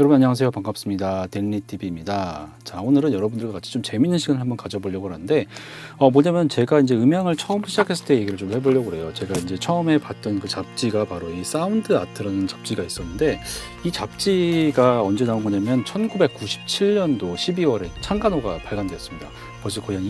여러분 안녕하세요. 반갑습니다. 댄리TV입니다. 자, 오늘은 여러분들과 같이 좀 재밌는 시간을 한번 가져보려고 하는데, 뭐냐면 제가 이제 음향을 처음 시작했을 때 얘기를 좀 해보려고 그래요. 제가 이제 처음에 봤던 그 잡지가 바로 이 사운드 아트라는 잡지가 있었는데, 이 잡지가 언제 나온 거냐면 1997년도 12월에 창간호가 발간되었습니다. 벌써 거의 한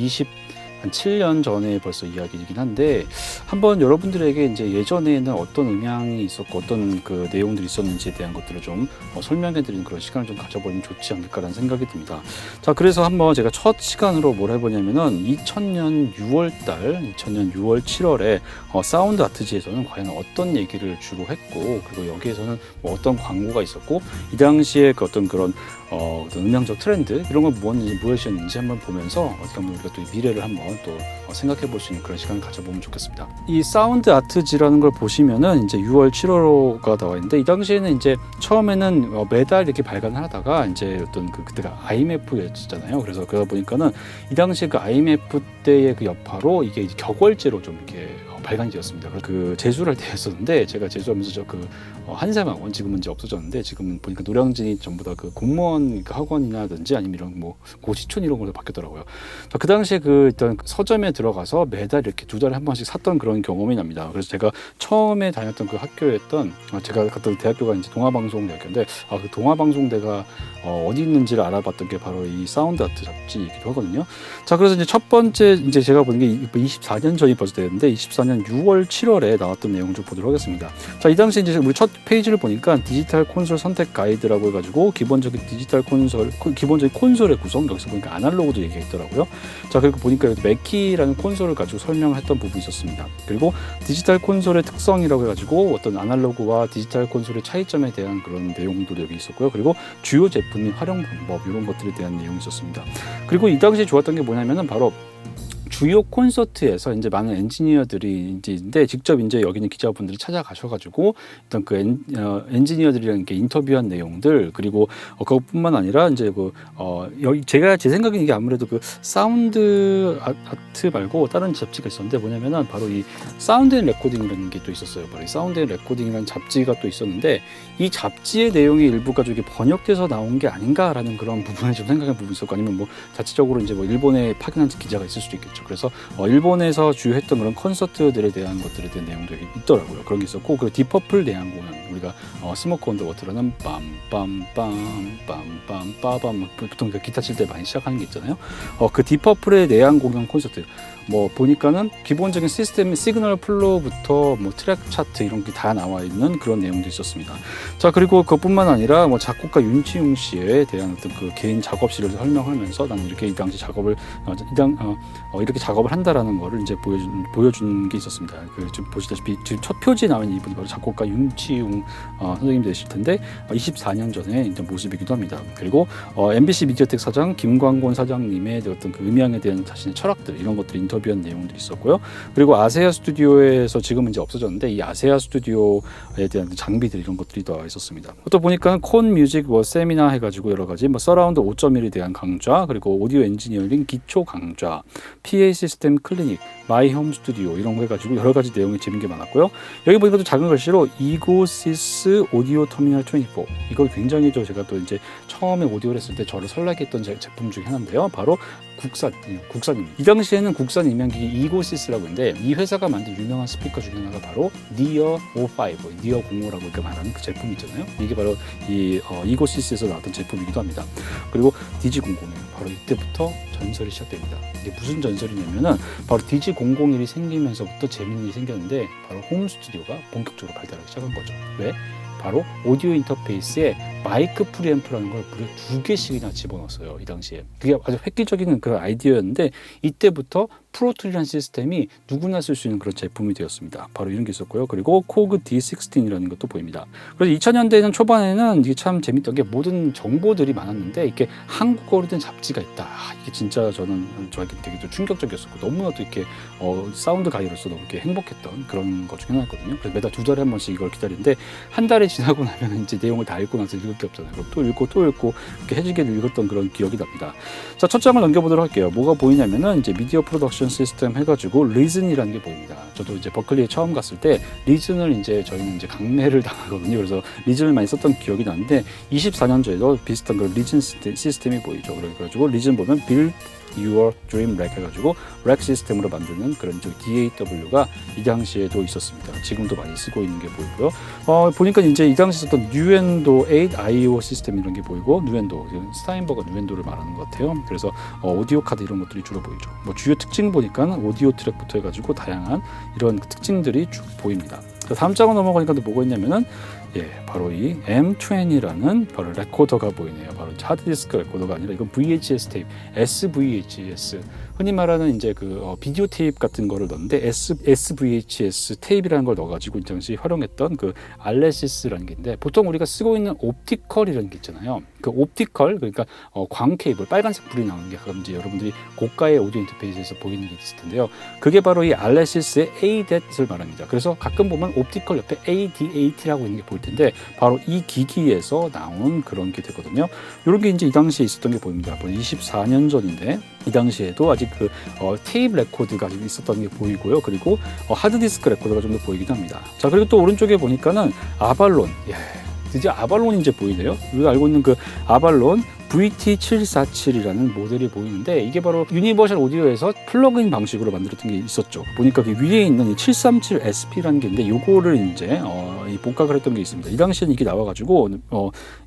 7년 전에 벌써 이야기이긴 한데, 한번 여러분들에게 이제 예전에는 어떤 음향이 있었고 어떤 그 내용들이 있었는지에 대한 것들을 좀 설명해 드리는 그런 시간을 좀 가져보면 좋지 않을까라는 생각이 듭니다. 자, 그래서 한번 제가 첫 시간으로 뭘 해보냐면은 2000년 6월 7월에 사운드 아트지에서는 과연 어떤 얘기를 주로 했고, 그리고 여기에서는 뭐 어떤 광고가 있었고, 이 당시에 그 어떤 그런 어떤 음향적 트렌드 이런 건 무엇이었는지 한번 보면서 어떻게 보면 우리가 또 미래를 한번 또 생각해 볼 수 있는 그런 시간을 가져보면 좋겠습니다. 이 사운드 아트지라는 걸 보시면은 이제 6월 7월호가 나와 있는데, 이 당시에는 이제 처음에는 매달 이렇게 발간을 하다가 이제 어떤 그때가 IMF였잖아요. 그래서 그러다 보니까는 이 당시에 그 IMF 때의 그 여파로 이게 이제 격월제로 좀 이렇게 발간이 되었습니다. 그 재수를 할 때였었는데, 제가 재수하면서 저 그 한샘학원, 지금은 이제 없어졌는데, 지금은 보니까 노량진이 전부 다 그 공무원 학원이라든지 아니면 이런 뭐 고시촌 이런 걸로 바뀌었더라고요. 그 당시에 그 일단 서점에 들어가서 매달 이렇게 2달에 한 번씩 샀던 그런 경험이 납니다. 그래서 제가 처음에 다녔던 그 학교였던, 제가 갔던 대학교가 이제 동아방송대학교인데, 그 동아방송대가 어디 있는지를 알아봤던 게 바로 이 사운드 아트 잡지이기도 하거든요. 자, 그래서 이제 첫 번째 이제 제가 보는 게 24년 전이 벌써 되는데, 24년 6월 7월에 나왔던 내용 좀 보도록 하겠습니다. 자, 이 당시 이제 우리 첫 페이지를 보니까 디지털 콘솔 선택 가이드라고 해가지고 기본적인 콘솔의 구성, 여기서 보니까 아날로그도 얘기했더라고요. 자, 그리고 보니까 여기 맥키라는 콘솔을 가지고 설명했던 부분이 있었습니다. 그리고 디지털 콘솔의 특성이라고 해가지고 어떤 아날로그와 디지털 콘솔의 차이점에 대한 그런 내용도 여기 있었고요. 그리고 주요 제품의 활용 방법 이런 것들에 대한 내용이 있었습니다. 그리고 이 당시에 좋았던 게 뭐냐면은 바로 주요 콘서트에서 이제 많은 엔지니어들이 이제 직접 이제 여기 있는 기자분들이 찾아가셔가지고 일단 그 엔지니어들이랑 이렇게 인터뷰한 내용들, 그리고 그것뿐만 아니라 이제 여기 제가 제 생각엔 이게 아무래도 그 사운드 아트 말고 다른 잡지가 있었는데, 뭐냐면은 바로 이 사운드 앤 레코딩이라는 게 또 있었어요. 바로 이 사운드 앤 레코딩이라는 잡지가 또 있었는데, 이 잡지의 내용이 일부가 좀 번역돼서 나온 게 아닌가라는 그런 부분을 좀 생각한 부분이 있었고, 아니면 뭐 자체적으로 이제 뭐 일본에 파견한 기자가 있을 수도 있겠죠. 그래서 일본에서 주요했던 그런 콘서트들에 대한 것들에 대한 내용도 있더라고요. 그런 게 있었고, 그리고 디퍼플 내한 공연, 우리가 스모크 온 더 워터라는 빰빰빰빰빰빰빰 보통 기타 칠 때 많이 시작하는 게 있잖아요. 그 디퍼플의 내한 공연 콘서트, 뭐 보니까는 기본적인 시스템 시그널 플로우부터 뭐 트랙 차트 이런 게 다 나와 있는 그런 내용도 있었습니다. 자, 그리고 그것뿐만 아니라 뭐 작곡가 윤치용 씨에 대한 어떤 그 개인 작업실을 설명하면서 나는 이렇게 이 당시 작업을 이렇게 작업을 한다라는 거를 이제 보여준 게 있었습니다. 지금 보시다시피 지금 첫 표지에 나와 있는 이분이 바로 작곡가 윤치용 선생님 되실 텐데, 24년 전에 이제 모습이기도 합니다. 그리고 MBC 미디어텍 사장 김광곤 사장님의 어떤 그 음향에 대한 자신의 철학들 이런 것들이 인터뷰한 내용들이 있었고요. 그리고 아세아 스튜디오에서 지금은 이제 없어졌는데, 이 아세아 스튜디오에 대한 장비들 이런 것들이 나와 있었습니다. 또 보니까 콘 뮤직 세미나 해가지고 여러 가지 서라운드 5.1에 대한 강좌, 그리고 오디오 엔지니어링 기초 강좌, PA 시스템 클리닉, 마이 홈 스튜디오 이런 거 해가지고 여러 가지 내용이 재밌는 게 많았고요. 여기 보니까 또 작은 글씨로 이고시스 오디오 터미널 24, 이거 굉장히 제가 또 이제 처음에 오디오를 했을 때 저를 설레게 했던 제품 중에 하나인데요. 바로 국산입니다. 이 당시에는 국산 음향기기 이고시스라고 있는데, 이 회사가 만든 유명한 스피커 중에 하나가 바로 니어 05, 니어 05라고 이렇게 말하는 그 제품이 있잖아요. 이게 바로 이 이고시스에서 나왔던 제품이기도 합니다. 그리고 DG001, 바로 이때부터 전설이 시작됩니다. 이게 무슨 전설이냐면은 바로 DG001이 생기면서부터 재밌는 일이 생겼는데, 바로 홈 스튜디오가 본격적으로 발달하기 시작한 거죠. 왜? 바로 오디오 인터페이스에 마이크 프리앰프라는 걸 무려 2개씩이나 집어넣었어요. 이 당시에. 그게 아주 획기적인 그런 아이디어였는데, 이때부터 프로툴이라는 시스템이 누구나 쓸 수 있는 그런 제품이 되었습니다. 바로 이런 게 있었고요. 그리고 코그 D16이라는 것도 보입니다. 그래서 2000년대에는 초반에는 이게 참 재밌던 게 모든 정보들이 많았는데, 이렇게 한국어로 된 잡지가 있다. 이게 진짜 저에게 되게 좀 충격적이었었고, 너무나도 이렇게 사운드 가이로서 너무 이렇게 행복했던 그런 것 중에 하나였거든요. 그래서 매달 2달에 한 번씩 이걸 기다리는데, 한 달에 지나고 나면 이제 내용을 다 읽고 나서 읽을 게 없잖아요. 그럼 또 읽고 이렇게 해지게 읽었던 그런 기억이 납니다. 자, 첫 장을 넘겨보도록 할게요. 뭐가 보이냐면은 이제 미디어 프로덕션 프로덕션 시스템 해가지고 리즌이라는 게 보입니다. 저도 이제 버클리에 처음 갔을 때 리즌을 이제 저희는 이제 강매를 당하거든요. 그래서 리즌을 많이 썼던 기억이 나는데 24년 전에도 비슷한 그 리즌 시스템이 보이죠. 그래가지고 리즌 보면 Build Your Dream Rack 해가지고 렉 시스템으로 만드는 그런 DAW가 이 당시에도 있었습니다. 지금도 많이 쓰고 있는 게 보이고요. 보니까 이제 이 당시 썼던 누엔도 8 IO 시스템 이런 게 보이고, 누엔도 스타인버거 누엔도를 말하는 것 같아요. 그래서 오디오 카드 이런 것들이 주로 보이죠. 뭐 주요 특징 보니까 오디오 트랙부터 해가지고 다양한 이런 특징들이 쭉 보입니다. 다음 장으로 넘어가니까 또 뭐가 있냐면은 바로 이 M20라는 바로 레코더가 보이네요. 바로 하드디스크 레코더가 아니라 이건 VHS 테이프, SVHS. 흔히 말하는 이제 그 비디오 테이프 같은 거를 넣는데 SVHS 테이프라는 걸 넣어가지고 이 당시 활용했던 그 알레시스라는 게 있는데, 보통 우리가 쓰고 있는 옵티컬이라는 게 있잖아요. 그 옵티컬, 그러니까 광 케이블, 빨간색 불이 나오는 게 가끔 이제 여러분들이 고가의 오디오 인터페이스에서 보이는 게 있을 텐데요. 그게 바로 이 알레시스의 ADAT을 말합니다. 그래서 가끔 보면 옵티컬 옆에 ADAT라고 있는 게 보일 텐데, 바로 이 기기에서 나온 그런 게 되거든요. 이런 게 이제 이 당시에 있었던 게 보입니다. 24년 전인데 이 당시에도 아직 그 테이프 레코드가 있었던 게 보이고요. 그리고 하드디스크 레코더가 좀 더 보이기도 합니다. 자, 그리고 또 오른쪽에 보니까는 아발론, 드디어 아발론이 이제 보이네요. 우리가 알고 있는 그 아발론 VT747이라는 모델이 보이는데, 이게 바로 유니버셜 오디오에서 플러그인 방식으로 만들었던 게 있었죠. 보니까 그 위에 있는 이 737SP라는 게 있는데, 요거를 이제 복각을 했던 게 있습니다. 이 당시에는 이게 나와가지고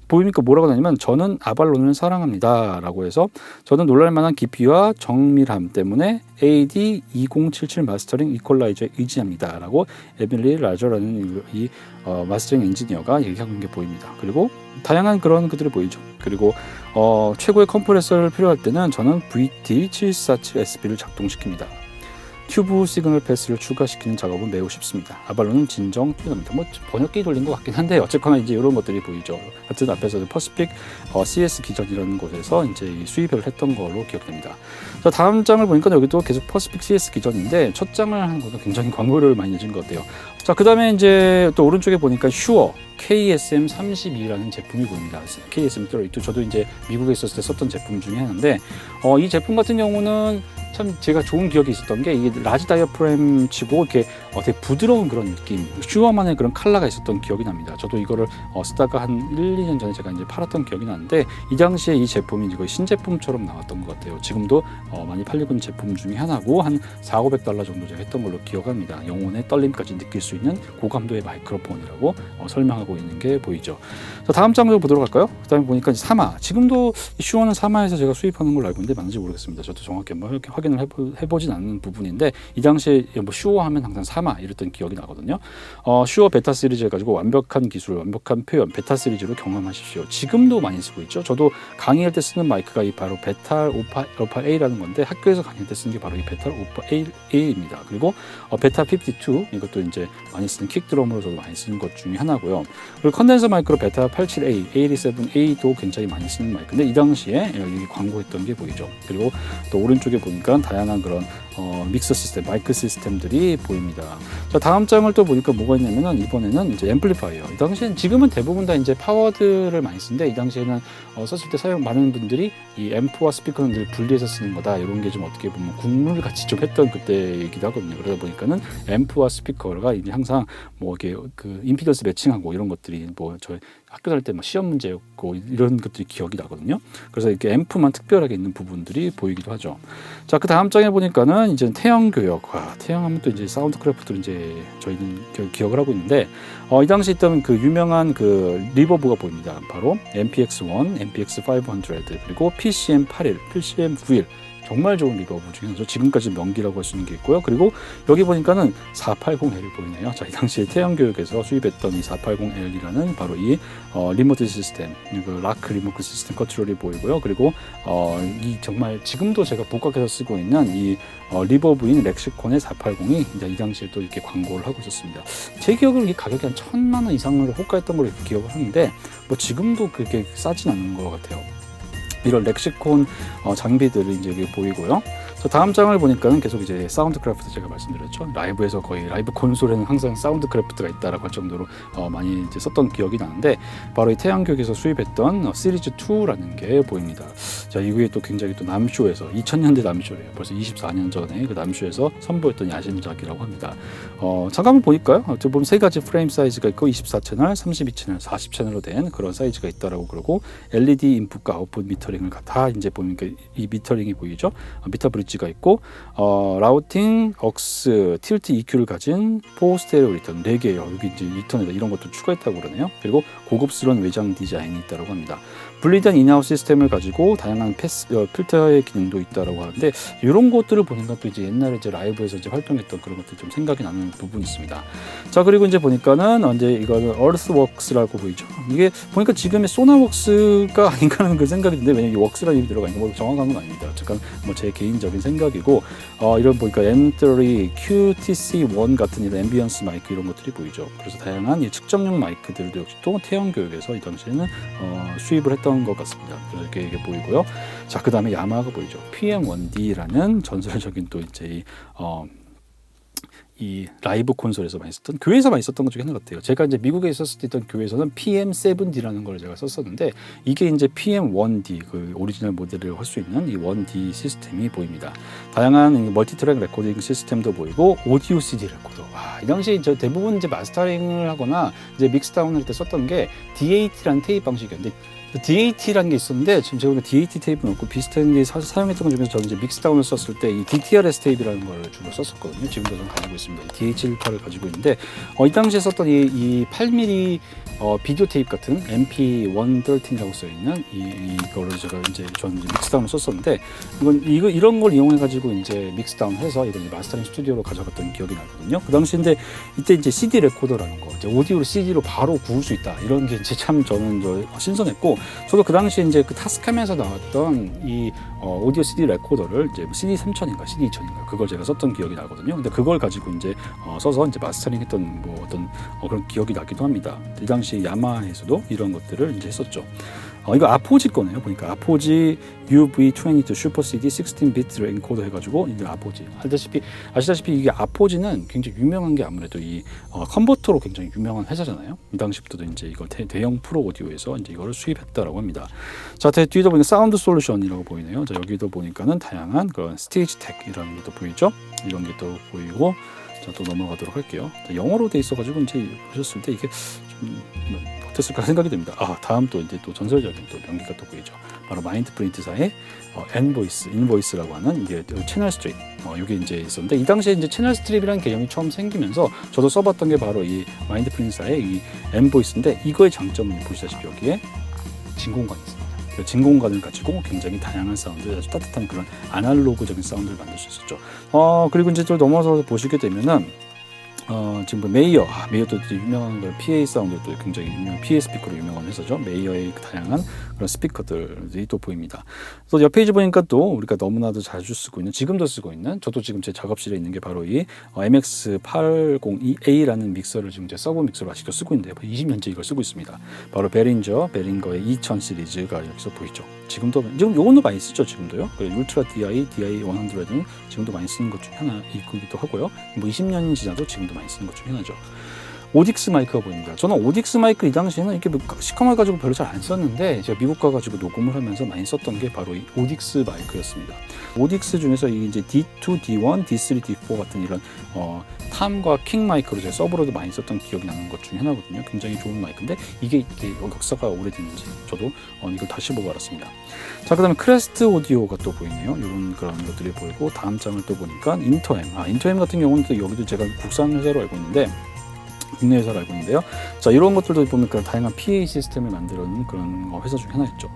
보이니까 뭐라고 하냐면, 저는 아발론을 사랑합니다 라고 해서, 저는 놀랄만한 깊이와 정밀함 때문에 AD2077 마스터링 이퀄라이저에 의지합니다 라고 에밀리 라저라는 이 마스터링 엔지니어가 얘기하고 있는 게 보입니다. 그리고 다양한 그런 것들이 보이죠. 그리고 최고의 컴프레서를 필요할 때는 저는 VT747SP를 작동시킵니다. 튜브 시그널 패스를 추가시키는 작업은 매우 쉽습니다. 아발론은 진정 뛰어납니다. 뭐 번역기 돌린 것 같긴 한데, 어쨌거나 이제 이런 것들이 보이죠. 하여튼 앞에서도 퍼시픽 CS 기전이라는 곳에서 이제 수입을 했던 걸로 기억됩니다. 자, 다음 장을 보니까 여기도 계속 퍼시픽 CS 기전인데, 첫 장을 하는 것도 굉장히 광고를 많이 내준 것 같아요. 자, 그 다음에 이제 또 오른쪽에 보니까 슈어 KSM32라는 제품이 보입니다. KSM32, 저도 이제 미국에 있었을 때 썼던 제품 중에 하나인데, 이 제품 같은 경우는 참 제가 좋은 기억이 있었던 게, 이게 라지 다이어프램 치고 이렇게 되게 부드러운 그런 느낌, 슈어만의 그런 컬러가 있었던 기억이 납니다. 저도 이거를 쓰다가 한 1, 2년 전에 제가 이제 팔았던 기억이 나는데, 이 당시에 이 제품이 거의 신제품처럼 나왔던 것 같아요. 지금도 많이 팔리고 있는 제품 중에 하나고, 한 $400-500 정도 제가 했던 걸로 기억합니다. 영혼의 떨림까지 느낄 수 있는 고감도의 마이크로폰이라고 설명하고 있는 게 보이죠. 자, 다음 장으로 보도록 할까요? 그 다음에 보니까 이제 사마, 지금도 슈어는 사마에서 제가 수입하는 걸로 알고 있는데 맞는지 모르겠습니다. 저도 정확히 한번 이렇게 확인을 해보진 않는 부분인데, 이 당시에 뭐 슈어 하면 항상 사마 이랬던 기억이 나거든요. 슈어 베타 시리즈 해가지고 완벽한 기술, 완벽한 표현, 베타 시리즈로 경험하십시오. 지금도 많이 쓰고 있죠. 저도 강의할 때 쓰는 마이크가 이 바로 베탈 오파 A라는 건데, 학교에서 강의할 때 쓰는 게 바로 이 베탈 오파 A입니다. 그리고 베타 52, 이것도 이제 많이 쓰는 킥드럼으로 저도 많이 쓰는 것 중에 하나고요. 그리고 컨덴서 마이크로 베타 87A, A87A도 굉장히 많이 쓰는 마이크인데, 이 당시에 여기 광고했던 게 보이죠. 그리고 또 오른쪽에 보니까 다양한 그런 믹서 시스템, 마이크 시스템들이 보입니다. 자, 다음 장을 또 보니까 뭐가 있냐면은, 이번에는 이제 앰플리파이어. 이 당시엔, 지금은 대부분 다 이제 파워드를 많이 쓰는데, 이 당시에는 썼을 때 많은 분들이 이 앰프와 스피커는 늘 분리해서 쓰는 거다, 이런 게 좀 어떻게 보면 국룰 같이 좀 했던 그때이기도 하거든요. 그러다 보니까는 앰프와 스피커가 이제 항상 뭐 이렇게 그 임피던스 매칭하고 이런 것들이 뭐 저희 학교 다닐 때 막 시험 문제였고 이런 것들이 기억이 나거든요. 그래서 이렇게 앰프만 특별하게 있는 부분들이 보이기도 하죠. 자, 그 다음 장에 보니까는 이제 태형 교역. 태형하면 또 이제 사운드 크래프트를 이제 저희는 기억을 하고 있는데, 이 당시 있던 그 유명한 그 리버브가 보입니다. 바로 MPX1, MPX500, 그리고 PCM81, PCM91. 정말 좋은 리버브 중에 하나죠. 지금까지 명기라고 할 수 있는 게 있고요. 그리고 여기 보니까는 480L이 보이네요. 자, 이 당시에 태양교육에서 수입했던 이 480L이라는 바로 이 리모트 시스템, 그 라크 리모트 시스템 컨트롤이 보이고요. 그리고 이 정말 지금도 제가 복각해서 쓰고 있는 이 리버브인 렉시콘의 480이 이제 이 당시에 또 이렇게 광고를 하고 있었습니다. 제 기억으로 이 가격이 한 1,000만 원 이상을 호가했던 걸로 기억을 하는데, 뭐 지금도 그렇게 싸진 않는 것 같아요. 이런 렉시콘 장비들이 이제 여기 보이고요. 자, 다음 장을 보니까는 계속 이제 사운드 크래프트 제가 말씀드렸죠. 라이브에서 거의 라이브 콘솔에는 항상 사운드 크래프트가 있다라고 할 정도로 많이 이제 썼던 기억이 나는데 바로 이 태양교육에서 수입했던 시리즈 2라는 게 보입니다. 자, 이게 또 굉장히 또 남쇼에서 2000년대 남쇼래요. 벌써 24년 전에 그 남쇼에서 선보였던 야심작이라고 합니다. 잠깐만 보니까요. 어떻게 보면 세 가지 프레임 사이즈가 있고 24채널, 32채널, 40채널로 된 그런 사이즈가 있다라고 그러고 LED 인풋과 아웃풋 미터링을 다 이제 보니까 이 미터링이 보이죠. 미터 브릿지가 있고 라우팅, 억스, 틸트 EQ를 가진 4 스테레오 리턴 4개예요. 여기 이제 리턴에다 이런 것도 추가했다고 그러네요. 그리고 고급스러운 외장 디자인이 있다고 합니다. 분리된 인아웃 시스템을 가지고 다양한 필터의 기능도 있다라고 하는데 이런 것들을 보니까 또 이제 옛날에 이제 라이브에서 이제 활동했던 그런 것들 좀 생각이 나는 부분이 있습니다. 자, 그리고 이제 보니까는 이제 이거는 얼스웍스라고 보이죠. 이게 보니까 지금의 소나웍스가 아닌가 하는 그 생각이 드는데 왜냐면 이 웍스라는 이름이 들어가 있는 거 정확한 건 아닙니다. 잠깐 뭐 제 개인적인 생각이고 이런 보니까 M3, QTC1 같은 이런 앰비언스 마이크 이런 것들이 보이죠. 그래서 다양한 이 측정용 마이크들도 역시 또 태형 교육에서 이 당시에는 수입을 했던 것 같습니다. 그래서 이게 보이고요. 자, 그 다음에 야마하가 보이죠. PM1D라는 전설적인 또 이제 이 라이브 콘솔에서 많이 썼던 교회에서 많이 썼던 것 중에 하나 같아요. 제가 이제 미국에 있었을 때 있던 교회에서는 PM7D라는 걸 제가 썼었는데 이게 이제 PM1D 그 오리지널 모델을 할 수 있는 이 1D 시스템이 보입니다. 다양한 멀티트랙 레코딩 시스템도 보이고 오디오 CD 레코더. 이 당시 저 대부분 이제 마스터링을 하거나 이제 믹스다운을 할 때 썼던 게 DAT라는 테이프 방식이었는데 DAT라는 게 있었는데 지금 제가 DAT 테이프는 없고 비슷한 게 사용했던 것 중에서 저는 이제 믹스다운을 썼을 때 이 DTRS 테이프라는 걸 주로 썼었거든요. 지금도 저는 가지고 있습니다. DH18을 가지고 있는데 이 당시에 썼던 이 8mm 비디오 테이프 같은 MP113이라고 써 있는 이거를 제가 이제 저는 이제 믹스다운을 썼었는데 이런 걸 이용해 가지고 이제 믹스다운 해서 이걸 마스터링 스튜디오로 가져갔던 기억이 나거든요. 그 당시인데 이때 이제 CD 레코더라는 거, 이제 오디오를 CD로 바로 구울 수 있다 이런 게 이제 참 저는 신선했고. 저도 그 당시에 이제 그 타스캄에서 나왔던 이 오디오 CD 레코더를 이제 CD 3000인가 CD 2000인가 그걸 제가 썼던 기억이 나거든요. 근데 그걸 가지고 이제 써서 이제 마스터링했던 뭐 어떤 그런 기억이 나기도 합니다. 이 당시 야마하에서도 이런 것들을 이제 했었죠. 이거 아포지 거네요. 보니까 아포지 UV22 슈퍼 CD 16비트 엔코더 해가지고 이제 아포지 아시다시피 이게 아포지는 굉장히 유명한 게 아무래도 이 컨버터로 굉장히 유명한 회사잖아요. 이 당시부터도 이제 이걸 대형 프로 오디오에서 이제 이거를 수입했다라고 합니다. 자, 뒤에도 보니까 사운드 솔루션이라고 보이네요. 자, 여기도 보니까는 다양한 그런 스테이지 텍이라는 것도 보이죠. 이런 게 또 보이고. 자, 또 넘어가도록 할게요. 영어로 돼 있어가지고 이제 보셨을 때 이게 좀 어땠을까 생각이 듭니다. 다음 또 이제 또 전설적인 또 명기가 또 보이죠. 바로 마인드 프린트사의 인보이스라고 하는 이게 채널 스트립. 이게 이제 있었는데 이 당시에 이제 채널 스트립이라는 개념이 처음 생기면서 저도 써봤던 게 바로 이 마인드 프린트사의 이 인보이스인데 이거의 장점은 보시다시피 여기에 진공관이 있습니다. 그 진공관을 가지고 굉장히 다양한 사운드, 아주 따뜻한 그런 아날로그적인 사운드를 만들 수 있었죠. 그리고 이제 또 넘어서 보시게 되면은 지금 뭐 메이어도 유명한 걸 PA 사운드도 굉장히 유명한 PA 스피커로 유명한 회사죠. 메이어의 다양한 그런 스피커들이 또 보입니다. 또 옆 페이지 보니까 또 우리가 너무나도 자주 쓰고 있는, 지금도 쓰고 있는, 저도 지금 제 작업실에 있는 게 바로 이 MX802A라는 믹서를 지금 제 서브 믹서로 아직도 쓰고 있는데 20년째 이걸 쓰고 있습니다. 바로 베링거의 2000 시리즈가 여기서 보이죠. 지금 요거는 많이 쓰죠. 지금도요. 울트라 DI100는 지금도 많이 쓰는 것 중에 하나이기도 하고요. 뭐 20년 지나도 지금도 많이 쓰는 것 중에 하나죠. 오딕스 마이크가 보입니다. 저는 오딕스 마이크 이 당시에는 이렇게 시커멀 가지고 별로 잘 안 썼는데 제가 미국 가가지고 녹음을 하면서 많이 썼던 게 바로 이 오딕스 마이크였습니다. 오딕스 중에서 이제 D2, D1, D3, D4 같은 이런 탐과 킹 마이크로 제가 서브로도 많이 썼던 기억이 나는 것 중에 하나거든요. 굉장히 좋은 마이크인데 이게 역사가 오래됐는지 저도 이걸 다시 보고 알았습니다. 자, 그다음에 크레스트 오디오가 또 보이네요. 이런 그런 것들이 보이고 다음 장을 또 보니까 인터엠 같은 경우는 또 여기도 제가 국산 회사로 알고 있는데. 국내 회사를 알고 있는데요. 자, 이런 것들도 보니까 다양한 PA 시스템을 만드는 그런 회사 중에 하나였죠.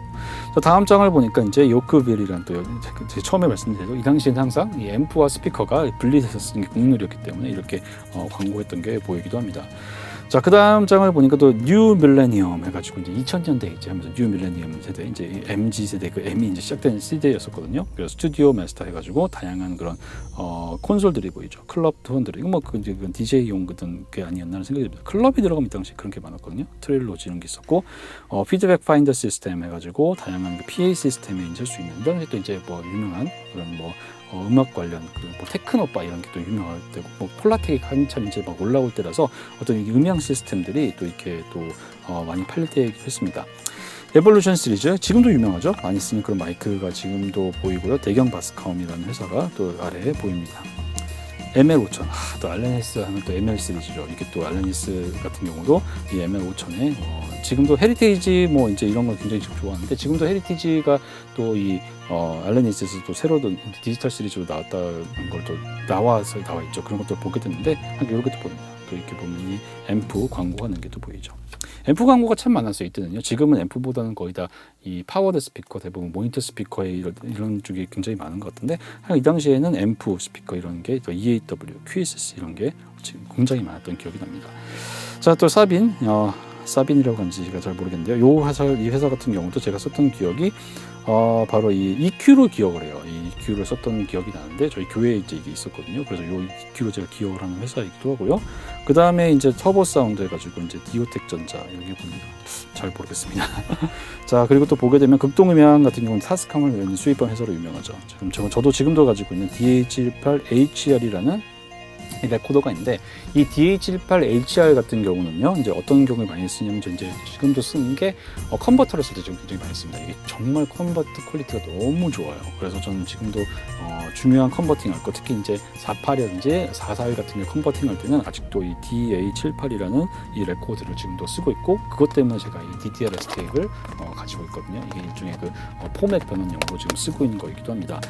자, 다음 장을 보니까 이제 요크빌이라는 또 제가 처음에 말씀드렸죠. 이 당시에는 항상 이 앰프와 스피커가 분리돼서 쓰는 게 국룰이었기 때문에 이렇게 광고했던 게 보이기도 합니다. 자, 그 다음 장을 보니까 또 뉴 밀레니엄 해가지고 이제 2000년대 이제 하면서 뉴 밀레니엄 세대, 이제 MG 세대, 그 M이 이제 시작된 시대였었거든요. 그래서 스튜디오 마스터 해가지고 다양한 그런 콘솔들이 보이죠. 클럽 톤들이 이거 뭐 이제 DJ용 그런 게 아니었나 하는 생각이 듭니다. 클럽이 들어가면 이 당시 그런 게 많았거든요. 트레일러지 이런 게 있었고, 피드백 파인더 시스템 해가지고 다양한 그 PA 시스템에 이제 할 수 있는 이런 또 이제 뭐 유명한 그런 뭐 음악 관련 뭐 테크노바 이런 게 또 유명할 때고 뭐 폴라텍이 한참 이제 막 올라올 때라서 어떤 이 음향 시스템들이 또 이렇게 또 많이 팔릴 때이기도 했습니다. 에볼루션 시리즈 지금도 유명하죠. 많이 쓰는 그런 마이크가 지금도 보이고요. 대경 바스컴이라는 회사가 또 아래에 보입니다. ML5000 또 알렌히스 하면 또 ML 시리즈죠. 이게 또 알렌히스 같은 경우도 이 ML5000에 지금도 헤리테이지 뭐 이제 이런 걸 굉장히 좋아하는데 지금도 헤리테이지가 또 이 알렌히스에서 또 새로 디지털 시리즈로 나왔다는 걸 또 나와 있죠. 그런 것들 보게 됐는데 이렇게 또 보입니다. 또 이렇게 보면 이 앰프 광고가 하는 게 또 보이죠. 앰프 광고가 참 많았어요 이때는요. 지금은 앰프보다는 거의 다 이 파워드 스피커 대부분 모니터 스피커에 이런 쪽이 굉장히 많은 것 같은데 이 당시에는 앰프 스피커 이런 게 또 EAW, QSC 이런 게 지금 굉장히 많았던 기억이 납니다. 자, 또 사빈이라고 하는지 제가 잘 모르겠는데요. 이 회사 같은 경우도 제가 썼던 기억이 바로 이 EQ로 기억을 해요. 이 EQ를 썼던 기억이 나는데 저희 교회에 이제 이게 있었거든요. 그래서 이 EQ로 제가 기억을 하는 회사이기도 하고요. 그 다음에 이제 터보 사운드 해가지고 이제 디오텍 전자 여기 보입니다. 잘 모르겠습니다. 자, 그리고 또 보게 되면 극동음향 같은 경우는 타스캄을 수입한 회사로 유명하죠. 저도 지금도 가지고 있는 DH18HR이라는 레코더가 있는데 이 DH18HR 같은 경우는요 이제 어떤 경우에 많이 쓰냐면 이제 지금도 쓰는 게 컨버터를 쓸 때 좀 굉장히 많이 씁니다. 이게 정말 컨버터 퀄리티가 너무 좋아요. 그래서 저는 지금도 중요한 컨버팅 할 거 특히 이제 48이라든지 441 같은 게 컨버팅 할 때는 아직도 이 DA78이라는 이 레코드를 지금도 쓰고 있고 그것 때문에 제가 이 DTRS 테이프를 가지고 있거든요. 이게 일종의 그 포맷 변환용으로 지금 쓰고 있는 거이기도 합니다.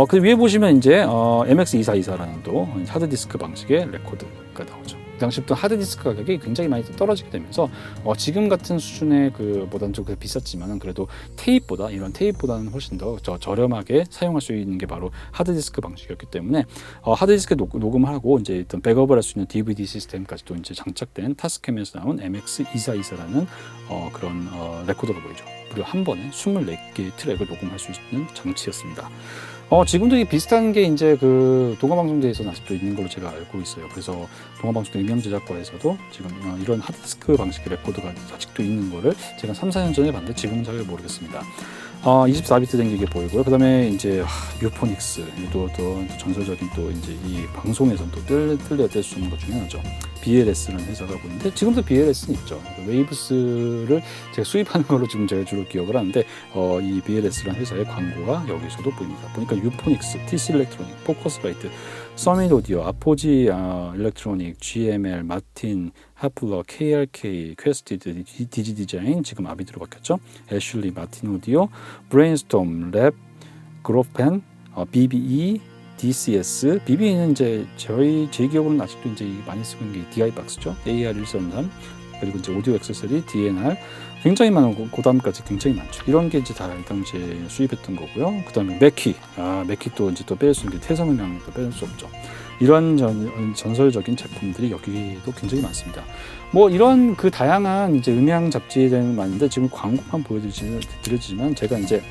그 위에 보시면 이제 MX2424라는 또 하드디스크 방식의 레코드가 나오죠. 그 당시부터 하드디스크 가격이 굉장히 많이 떨어지게 되면서 지금 같은 수준의 보다는 좀 비쌌지만은 그래도 테이프보다는 훨씬 더 저렴하게 사용할 수 있는 게 바로 하드디스크 방식이었기 때문에 하드디스크 녹음을 하고 이제 일단 백업을 할 수 있는 DVD 시스템까지도 이제 장착된 타스캠에서 나온 MX2424라는 그런 레코더가 보이죠. 무려 한 번에 24개의 트랙을 녹음할 수 있는 장치였습니다. 지금도 이 비슷한 게 이제 그 동아방송대에서는 아직도 있는 걸로 제가 알고 있어요. 그래서 동아방송대 음향제작과에서도 지금 이런 하드디스크 방식의 레코더가 아직도 있는 거를 제가 3, 4년 전에 봤는데 지금은 잘 모르겠습니다. 24비트 된 게 보이고요. 그 다음에 이제 유포닉스 또 전설적인 또 이제 이 방송에서 또 뜰래야 뗄 수 없는 것 중에 하나죠. BLS라는 회사가 보이는데 지금도 BLS는 있죠. 웨이브스를 제가 수입하는 걸로 지금 제가 주로 기억을 하는데 이 BLS라는 회사의 광고가 여기서도 보입니다. 보니까 유포닉스, TC 일렉트로닉, 포커스라이트, 서밋 오디오, 아포지 일렉트로닉, GML, 마틴, 하플러, KRK, 퀘스트 디지 디자인 지금 아비드로 바뀌었죠. 애슐리, 마틴 오디오, 브레인스톰, 랩, 그로펜, BBE, DCS, BBE는 이제 제 기억으로는 아직도 이제 많이 쓰고 있는 게 DI 박스죠. AR133 그리고 이제 오디오 액세서리, DNR 굉장히 많은 고담까지 굉장히 많죠. 이런 게 이제 다 이 당시에 수입했던 거고요. 그다음에 맥키, 맥키 또 이제 또 뺄 수 있는 게 태성음향도 뺄 수 없죠. 이런 전설적인 제품들이 여기도 굉장히 많습니다. 뭐 이런 그 다양한 이제 음향 잡지에는 많은데 지금 광고만 보여드리지만 제가 이제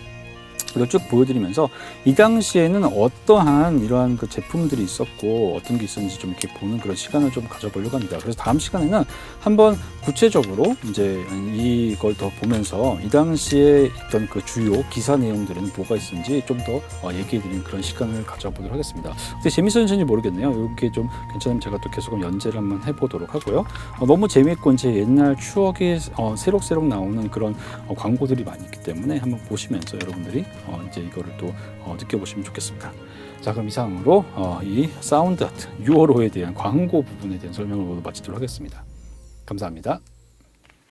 이걸 쭉 보여드리면서 이 당시에는 어떠한 이러한 그 제품들이 있었고 어떤 게 있었는지 좀 이렇게 보는 그런 시간을 좀 가져보려고 합니다. 그래서 다음 시간에는 한번 구체적으로 이제 이걸 더 보면서 이 당시에 있던 그 주요 기사 내용들은 뭐가 있었는지 좀 더 얘기해드리는 그런 시간을 가져보도록 하겠습니다. 근데 재밌었는지 모르겠네요. 이게 좀 괜찮으면 제가 또 계속 연재를 한번 해보도록 하고요. 너무 재밌고 이제 옛날 추억이 새록새록 나오는 그런 광고들이 많이 있기 때문에 한번 보시면서 여러분들이 이제 이거를 또 느껴보시면 좋겠습니다. 자, 그럼 이상으로 이 사운드 아트 6월호에 대한 광고 부분에 대한 설명을 모두 마치도록 하겠습니다. 감사합니다.